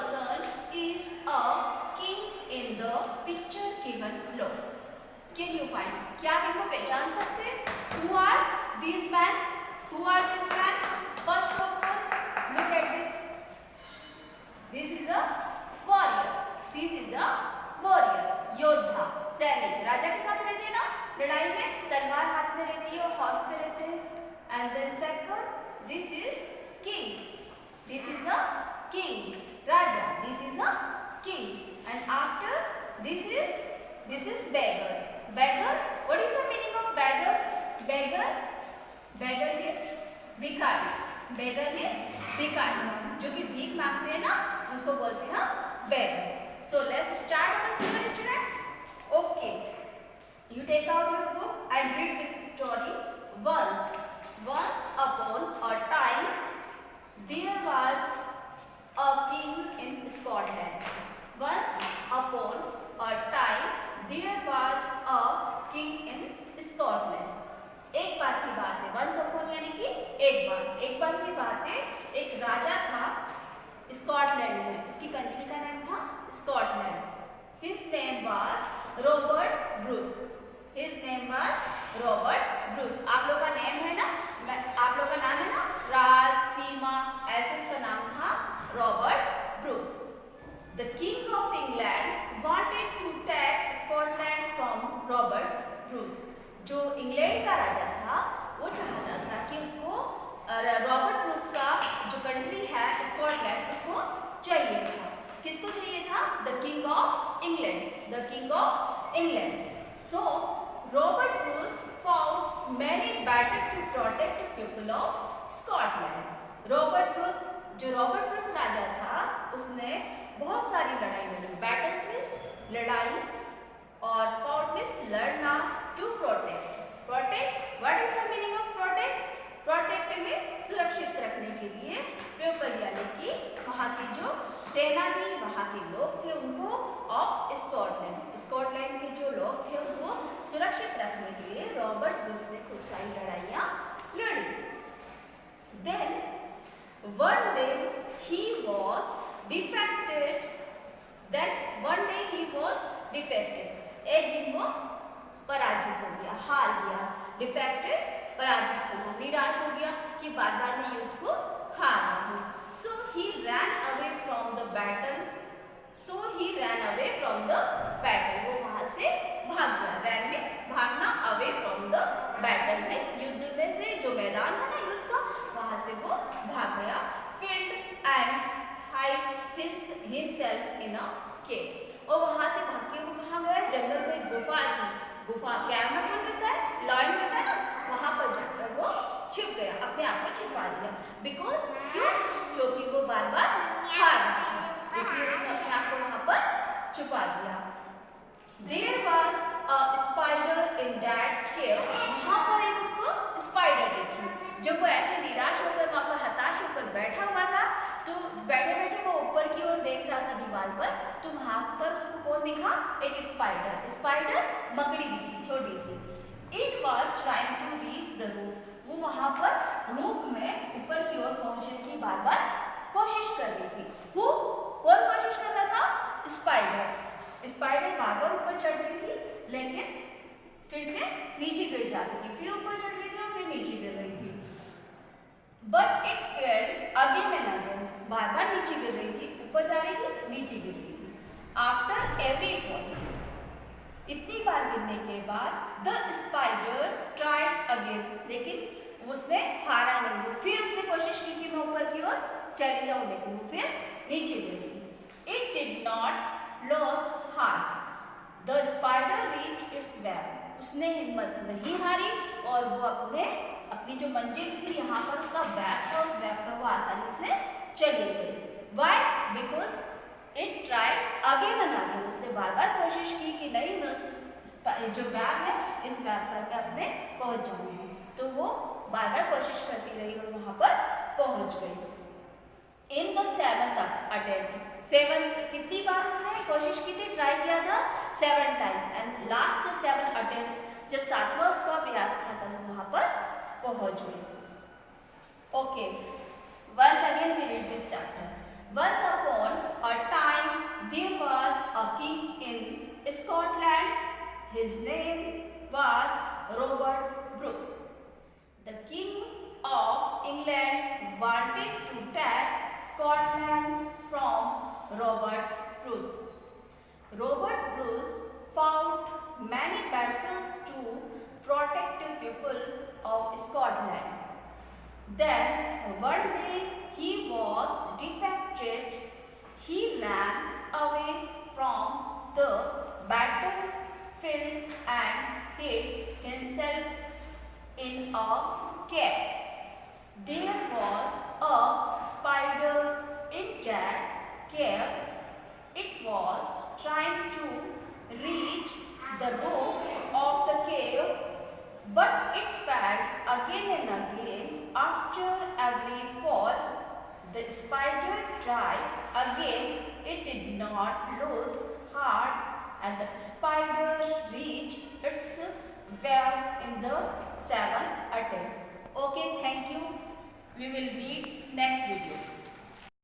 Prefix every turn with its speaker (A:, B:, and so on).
A: person is a king in the picture given below? Can you find? क्या आप इनको पहचान सकते हैं? Who are these men? Who are these men? First of all, look at this. This is a warrior. This is a warrior. योद्धा, सैनिक, राजा के साथ रहते हैं ना लड़ाई में, तलवार हाथ में रहती है और हॉर्स पे रहते हैं. And then second, this is king. This is the king. Raja. This is a king. And after this is beggar. Beggar. What is the meaning of beggar? Beggar means भिखारी. Beggar means भिखारी. जो कि भीख मांगते हैं ना, उसको बोलते हैं beggar. So let's start our students. Okay. You take out your book and read this story. Once upon a time, there was a king in Scotland. Once upon a time, there was a king in Scotland. एक बार की बात है. Once upon यानी कि एक बार की बात है. एक राजा था स्कॉटलैंड में. उसकी कंट्री का नाम था Scotland. His name was Robert Bruce. His name was Robert Bruce. आप लोग का नेम है ना, आप लोग का नाम है ना, राज, सीमा, ऐसे उसका नाम था Robert Bruce. The king of England wanted to take Scotland from Robert Bruce. जो इंग्लैंड का राजा था वो चाहता था कि उसको रॉबर्ट ब्रूस का जो कंट्री है स्कॉटलैंड उसको चाहिए था. किसको चाहिए था? The king of England. The king of England. So Robert Bruce fought many battles to protect the people of Scotland. Robert Bruce राजा था, उसने बहुत सारी लड़ाई लड़ी. बैटल्स मीन्स लड़ाई और fought मीन्स लड़ना. To protect. What is the meaning of protect? Protect means सुरक्षित रखने के लिए पीपल यानी कि वहाँ की जो सेना थी, वहाँ के लोग थे, उनको ऑफ स्कॉटलैंड के जो लोग थे उनको सुरक्षित रखने के लिए रॉबर्ट ब्रूस ने खूब सारी लड़ाइयाँ लड़ी. Then one day he was defeated. एक दिन वो पराजित हो गया, हार गया. डिफेक्टेड, पराजित होना, निराश हो गया कि बार बार मैं युद्ध को हार रहा हूँ. So he ran away from the battle. वो वहाँ से भाग गया. Ran means भागना, away from the battle means युद्ध में से जो मैदान था ना युद्ध का, वहाँ से वो भाग गया. Fled and hid himself in a cave. और वहाँ से भाग के वो कहाँ गया? जंगल में गुफा थी. गुफा क्या मतलब रहता है? लाइन रहता है ना, वहाँ पर जाकर वो छिप गया, अपने आप को छिपा दिया. बिकॉज क्योंकि वो बार बार हार रहा था, इसलिए उसने अपने आप को वहाँ पर छुपा दिया. There was a spider in that cave. वहाँ पर एक उसको स्पाइडर देखी. जब वो ऐसे निराश होकर वहाँ पर हताश होकर बैठा हुआ था, तो बैठे बैठे वो ऊपर की ओर देख रहा था दीवार पर, तो वहाँ पर उसको कौन दिखा? एक स्पाइडर मकड़ी दिखी, छोटी सी. It was trying to reach the roof. वो वहाँ पर रूफ में ऊपर की ओर पहुँचने की बार बार कोशिश कर रही थी. वो कौन कोशिश कर रहा था? स्पाइडर बार बार ऊपर चढ़ती थी, लेकिन फिर से नीचे गिर जाती थी, फिर ऊपर चढ़ रही थी और फिर नीचे गिर रही थी. But it fell again and again. बार बार नीचे गिर रही थी, ऊपर जा रही थी, नीचे गिर रही थी. After every fall, इतनी बार गिरने के बाद the spider tried again. लेकिन उसने हारा नहीं. फिर उसने कोशिश की कि मैं ऊपर की ओर चली जाऊँ, लेकिन वो फिर नीचे गिर गई. It did not lose heart. The spider reached its web. उसने हिम्मत नहीं हारी और वो अपनी जो मंजिल थी यहाँ पर उसका वेब था, उस वेब पर वो आसानी से चली गई. Why? Because it tried again and again. उसने बार बार कोशिश की कि नहीं, मैं उस जो वेब है इस वेब पर मैं अपने पहुँच जाऊँगी. तो वो बार बार कोशिश करती रही और वहाँ पर पहुँच गई. In the 7th attempt, 7th कितनी बार उसने कोशिश की थी, ट्राई किया था? 7 टाइम. एंड लास्ट 7 अटेम्प्ट जब 7वां उसका प्रयास था तब वो वहाँ पर पहुँच गई. Okay, once again we read this chapter. Once upon a time, there was a king in Scotland. His name was Robert Bruce. The king of England wanted to take Scotland from Robert Bruce. Robert Bruce fought many battles to protect the people of Scotland. Then one day he was defeated. He ran away from the battlefield and hid himself in a cave. There was a spider in that cave. It was trying to reach the roof of the cave, but it fell again and again. After every fall, the spider tried again. It did not lose heart, and the spider reached its